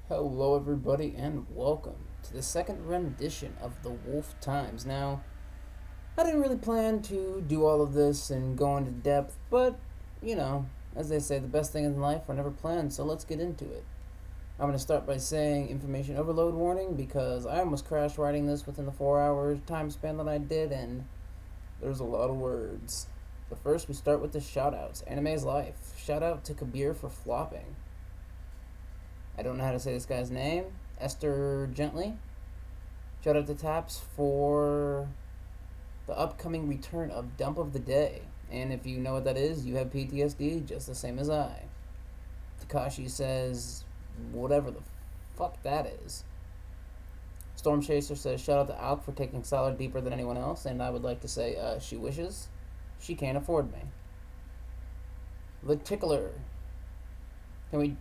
Hello, everybody, and welcome to the second rendition of the TVTimes. Now, I didn't really plan to do all of this and go into depth, but, as they say, the best thing in life are never planned, so let's get into it. I'm going to start by saying information overload warning because I almost crashed writing this within the 4 hour time span that I did, and there's a lot of words. But first, we start with the shoutouts. Anime's life. Shout out to Kabir for flopping. I don't know how to say this guy's name. Esther Gently. Shout out to Taps for the upcoming return of Dump of the Day. And if you know what that is, you have PTSD just the same as I. Takashi says whatever the fuck that is. Storm Chaser says shout out to Alk for taking Solid deeper than anyone else, and I would like to say she wishes. She can't afford me. The Tickler. Can we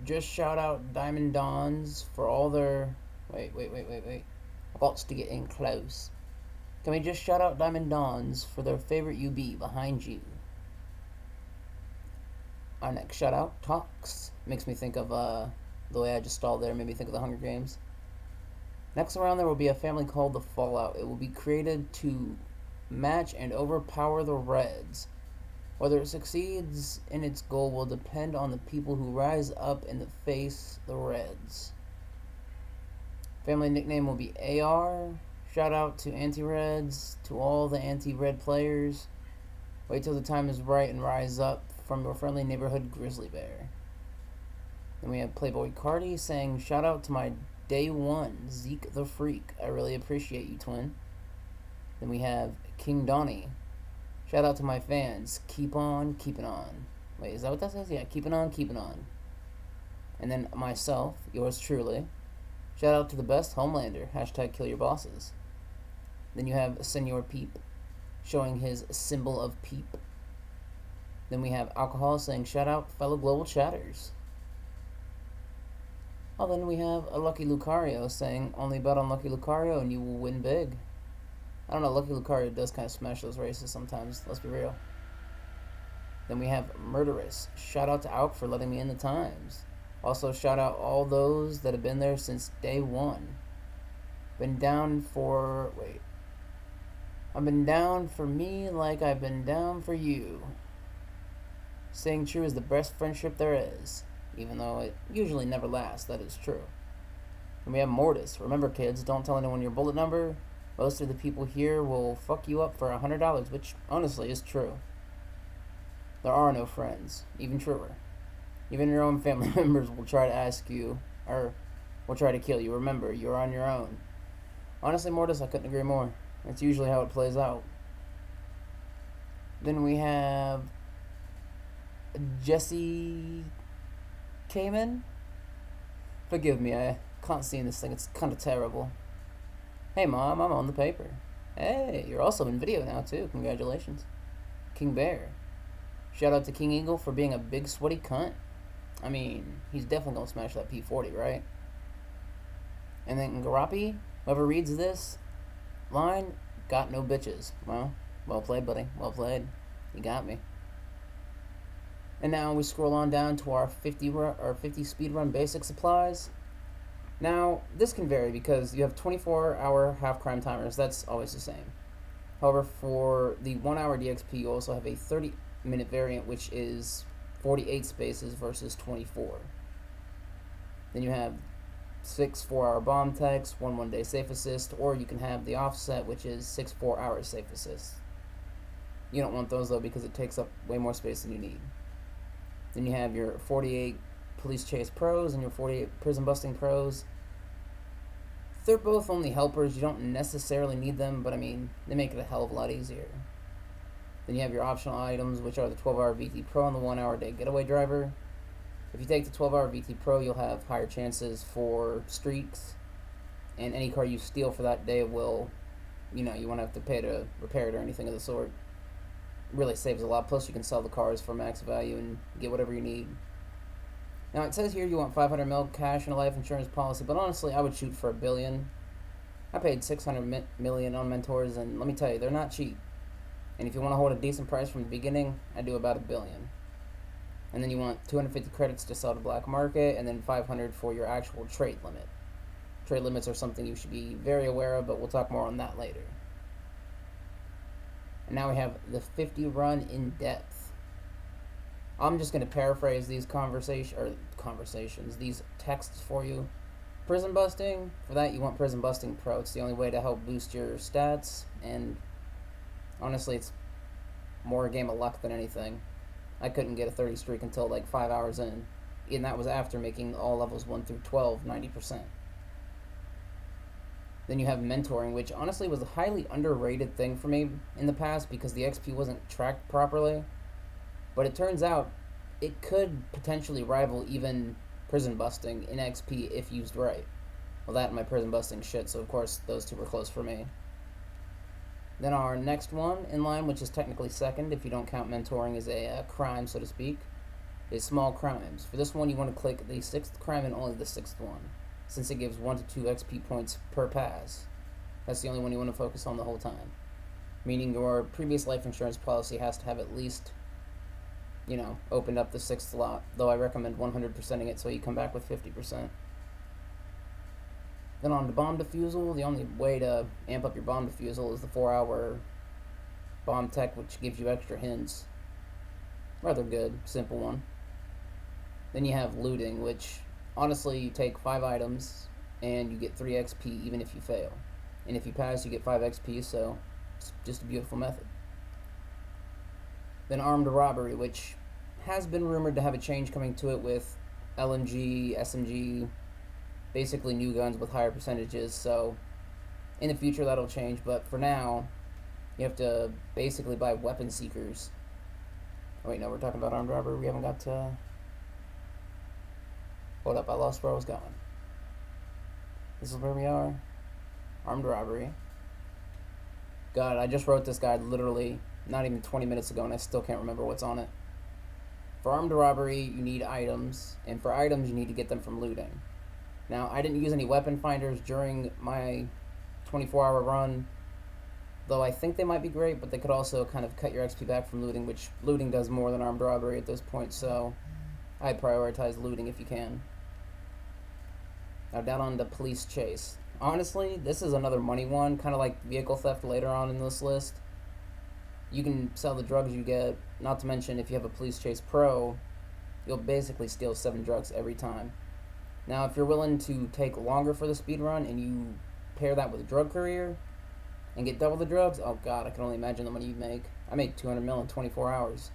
just shout out Diamond Dawns for all their... Wait. I've got to get in close. Can we just shout out Diamond Dawns for their favorite UB behind you? Our next shout out, Talks. Makes me think of the way I just stalled there, made me think of the Hunger Games. Next around there will be a family called the Fallout. It will be created to match and overpower the Reds. Whether it succeeds in its goal will depend on the people who rise up and face the Reds. Family nickname will be AR. Shout out to Anti-Reds, to all the Anti-Red players. Wait till the time is right and rise up from your friendly neighborhood grizzly bear. Then we have Playboy Cardi saying, shout out to my day one, Zeke the Freak. I really appreciate you, twin. Then we have King Donnie. Shout out to my fans. Keep on keeping on. Wait, is that what that says? Yeah, keeping on keeping on. And then myself, yours truly. Shout out to the best Homelander. Hashtag kill your bosses. Then you have Senor Peep showing his symbol of peep. Then we have Alcohol saying shout out fellow global chatters. Oh, then we have a Lucky Lucario saying only bet on Lucky Lucario and you will win big. I don't know, Lucky Lucario does kind of smash those races sometimes, let's be real. Then we have Murderous. Shout out to Alk for letting me in the times. Also, shout out all those that have been there since day one. Been down for... Wait. I've been down for me like I've been down for you. Staying true is the best friendship there is. Even though it usually never lasts, that is true. And we have Mortis. Remember, kids, don't tell anyone your bullet number. Most of the people here will fuck you up for $100, which honestly is true. There are no friends. Even truer. Even your own family members will try to ask you, or will try to kill you. Remember, you're on your own. Honestly, Mortis, I couldn't agree more. That's usually how it plays out. Then we have Jesse Kamen. Forgive me, I can't see in this thing. It's kind of terrible. Hey Mom, I'm on the paper. Hey, you're also in video now too. Congratulations. King Bear. Shout out to King Eagle for being a big sweaty cunt. I mean, he's definitely gonna smash that P40, right? And then Garapi, whoever reads this line, got no bitches. Well played, buddy. Well played. You got me. And now we scroll on down to our 50 speedrun basic supplies. Now, this can vary because you have 24-hour half-crime timers. That's always the same. However, for the 1-hour DXP, you also have a 30-minute variant, which is 48 spaces versus 24. Then you have 6 4-hour bomb techs, 1 1-day safe assist, or you can have the offset, which is 6 4-hour safe assist. You don't want those, though, because it takes up way more space than you need. Then you have your 48 police chase pros and your 48 prison busting pros. They're both only helpers. You don't necessarily need them, but I mean, they make it a hell of a lot easier. Then you have your optional items, which are the 12-hour VT Pro and the 1-hour day getaway driver. If you take the 12-hour VT Pro, you'll have higher chances for streaks, and any car you steal for that day will, you won't have to pay to repair it or anything of the sort. It really saves a lot. Plus, you can sell the cars for max value and get whatever you need. Now, it says here you want 500 mil cash in a life insurance policy, but honestly, I would shoot for $1 billion. I paid $600 million on mentors, and let me tell you, they're not cheap. And if you want to hold a decent price from the beginning, I do about $1 billion. And then you want 250 credits to sell to black market, and then 500 for your actual trade limit. Trade limits are something you should be very aware of, but we'll talk more on that later. And now we have the 50 run in depth. I'm just going to paraphrase these conversations, these texts for you. Prison busting, for that you want Prison Busting Pro. It's the only way to help boost your stats, and honestly, it's more a game of luck than anything. I couldn't get a 30 streak until like 5 hours in, and that was after making all levels 1 through 12 90%. Then you have mentoring, which honestly was a highly underrated thing for me in the past because the XP wasn't tracked properly. But it turns out it could potentially rival even prison busting in XP if used right. Well, that and my prison busting shit, so of course those two were close for me. Then our next one in line, which is technically second if you don't count mentoring as a crime, so to speak, is small crimes. For this one, you want to click the 6th crime and only the 6th one, since it gives 1 to 2 XP points per pass. That's the only one you want to focus on the whole time. Meaning your previous life insurance policy has to have at least, opened up the 6th slot, though I recommend 100%ing it so you come back with 50%. Then on to bomb defusal. The only way to amp up your bomb defusal is the 4-hour bomb tech, which gives you extra hints. Rather good, simple one. Then you have looting, which honestly you take 5 items and you get 3 XP even if you fail. And if you pass, you get 5 XP, so it's just a beautiful method. Then armed robbery, which has been rumored to have a change coming to it with LMG, SMG, basically new guns with higher percentages, so in the future that'll change, but for now, you have to basically buy weapon seekers. Oh wait, no, we're talking about armed robbery, we haven't got to... Hold up, I lost where I was going. This is where we are. Armed robbery. God, I just wrote this guide literally not even 20 minutes ago and I still can't remember what's on it. For armed robbery, you need items, and for items, you need to get them from looting. Now, I didn't use any weapon finders during my 24-hour run, though I think they might be great, but they could also kind of cut your XP back from looting, which looting does more than armed robbery at this point, so I prioritize looting if you can. Now down on the police chase. Honestly, this is another money one, kind of like vehicle theft later on in this list. You can sell the drugs you get, not to mention if you have a police chase pro, you'll basically steal 7 drugs every time. Now, if you're willing to take longer for the speed run and you pair that with a drug courier and get double the drugs, oh god, I can only imagine the money you'd make. I made 200 mil in 24 hours,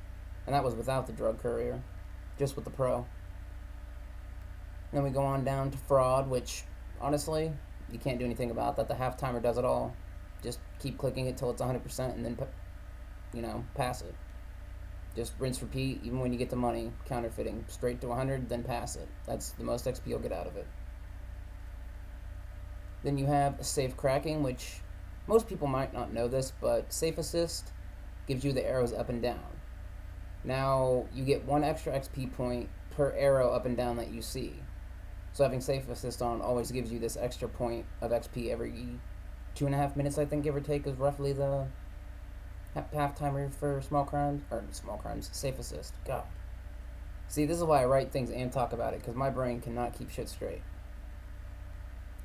and that was without the drug courier, just with the pro. Then we go on down to fraud, which, honestly, you can't do anything about that. The half timer does it all. Just keep clicking it till it's 100% and then, pass it. Just rinse, repeat, even when you get the money, counterfeiting, straight to 100, then pass it. That's the most XP you'll get out of it. Then you have safe cracking, which most people might not know this, but safe assist gives you the arrows up and down. Now, you get 1 extra XP point per arrow up and down that you see. So having safe assist on always gives you this extra point of XP every 2.5 minutes, I think, give or take, is roughly the half timer for safe assist. God. See, this is why I write things and talk about it, because my brain cannot keep shit straight.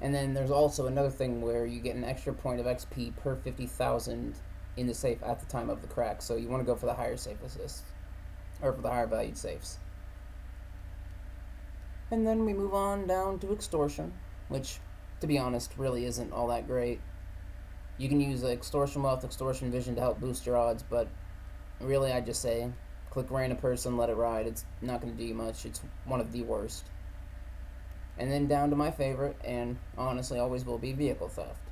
And then there's also another thing where you get an extra point of XP per 50,000 in the safe at the time of the crack, so you want to go for the higher safe assist, or for the higher valued safes. And then we move on down to extortion, which, to be honest, really isn't all that great. You can use extortion wealth, extortion vision to help boost your odds, but really I just say click random person, let it ride. It's not going to do you much. It's one of the worst. And then down to my favorite, and honestly always will be, vehicle theft.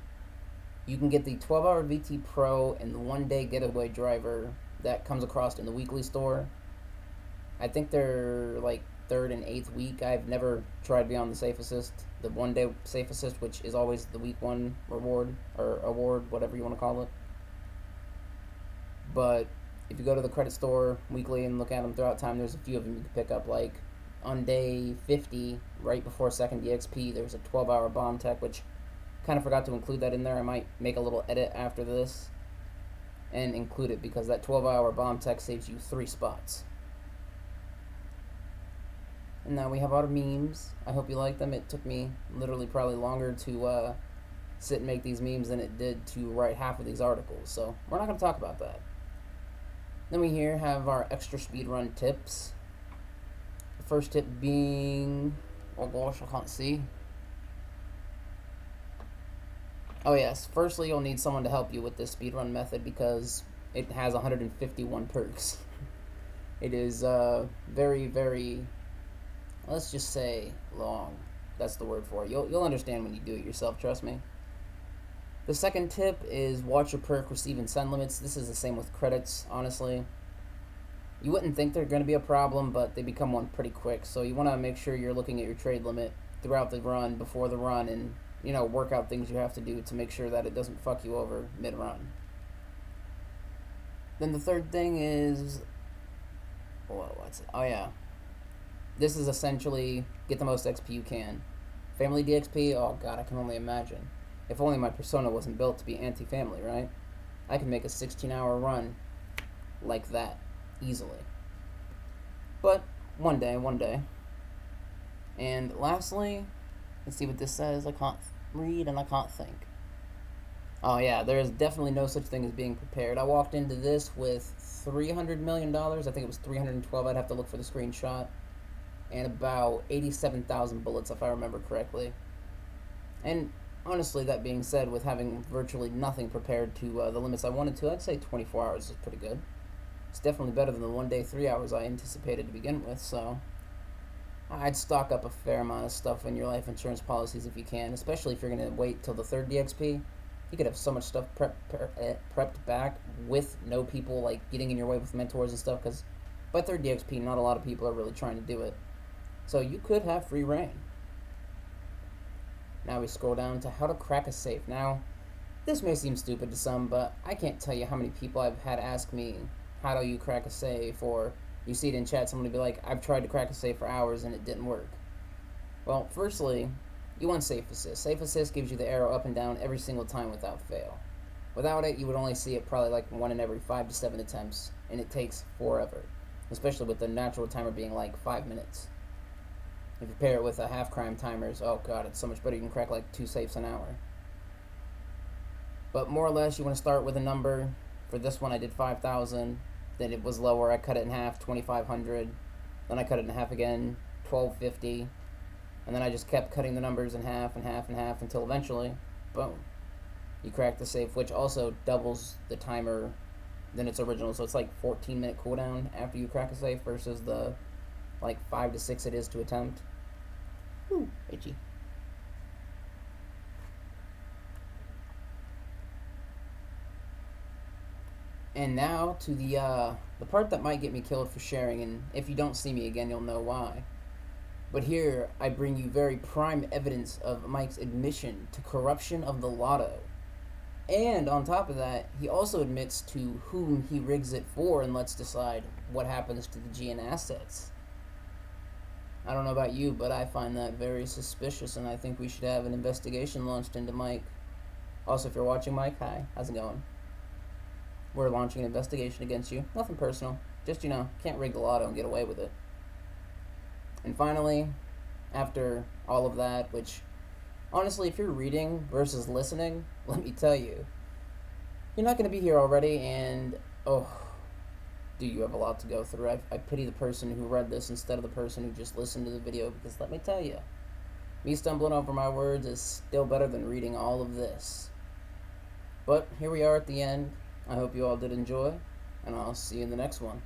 You can get the 12-hour VT Pro and the 1-day getaway driver that comes across in the weekly store. I think they're like 3rd and 8th week. I've never tried beyond the safe assist, the 1-day safe assist, which is always the week 1 reward, or award, whatever you want to call it. But if you go to the credit store weekly and look at them throughout time, there's a few of them you can pick up. Like on day 50, right before 2nd DXP, there's a 12-hour bomb tech, which kind of forgot to include that in there. I might make a little edit after this and include it, because that 12-hour bomb tech saves you 3 spots. And now we have our memes. I hope you like them. It took me literally probably longer to sit and make these memes than it did to write half of these articles. So we're not going to talk about that. Then we here have our extra speedrun tips. The first tip being, oh gosh, I can't see. Oh yes, firstly you'll need someone to help you with this speedrun method because it has 151 perks. It is very, very, let's just say, long. That's the word for it. You'll understand when you do it yourself, trust me. The second tip is watch your perk receive and send limits. This is the same with credits, honestly. You wouldn't think they're going to be a problem, but they become one pretty quick. So you want to make sure you're looking at your trade limit throughout the run, before the run, and work out things you have to do to make sure that it doesn't fuck you over mid-run. Then the third thing is, what's it? Oh yeah, this is essentially get the most XP you can. Family DXP, oh god, I can only imagine. If only my persona wasn't built to be anti-family, right? I could make a 16-hour run like that, easily. But, one day. And lastly, let's see what this says. I can't read and I can't think. Oh yeah, there is definitely no such thing as being prepared. I walked into this with $300 million. I think it was 312. I'd have to look for the screenshot. And about 87,000 bullets, if I remember correctly. And honestly, that being said, with having virtually nothing prepared to the limits I wanted to, I'd say 24 hours is pretty good. It's definitely better than the 1 day, 3 hours I anticipated to begin with, so I'd stock up a fair amount of stuff in your life insurance policies if you can, especially if you're going to wait till the third DXP. You could have so much stuff prepped back with no people like getting in your way with mentors and stuff, because by third DXP, not a lot of people are really trying to do it. So you could have free reign. Now we scroll down to how to crack a safe. Now, this may seem stupid to some, but I can't tell you how many people I've had ask me, how do you crack a safe? Or you see it in chat, someone will be like, I've tried to crack a safe for hours and it didn't work. Well, firstly, you want Safe Assist. Safe Assist gives you the arrow up and down every single time without fail. Without it, you would only see it probably like 1 in every 5 to 7 attempts, and it takes forever, especially with the natural timer being like 5 minutes. If you pair it with a half crime timers, oh god, it's so much better. You can crack like 2 safes an hour. But more or less, you want to start with a number. For this one, I did 5,000. Then it was lower. I cut it in half, 2,500. Then I cut it in half again, 1,250. And then I just kept cutting the numbers in half and half and half until eventually, boom, you crack the safe, which also doubles the timer than its original. So it's like 14-minute cooldown after you crack a safe versus the like 5 to 6 it is to attempt. Ooh, itchy. And now to the part that might get me killed for sharing, and if you don't see me again, you'll know why. But here, I bring you very prime evidence of Mike's admission to corruption of the lotto. And on top of that, he also admits to whom he rigs it for and lets decide what happens to the GN assets. I don't know about you, but I find that very suspicious, and I think we should have an investigation launched into Mike. Also, if you're watching, Mike, hi, how's it going? We're launching an investigation against you. Nothing personal. Just, can't rig the lotto and get away with it. And finally, after all of that, which, honestly, if you're reading versus listening, let me tell you, you're not going to be here already, and, oh, do you have a lot to go through. I pity the person who read this instead of the person who just listened to the video, because let me tell you, me stumbling over my words is still better than reading all of this. But here we are at the end. I hope you all did enjoy, and I'll see you in the next one.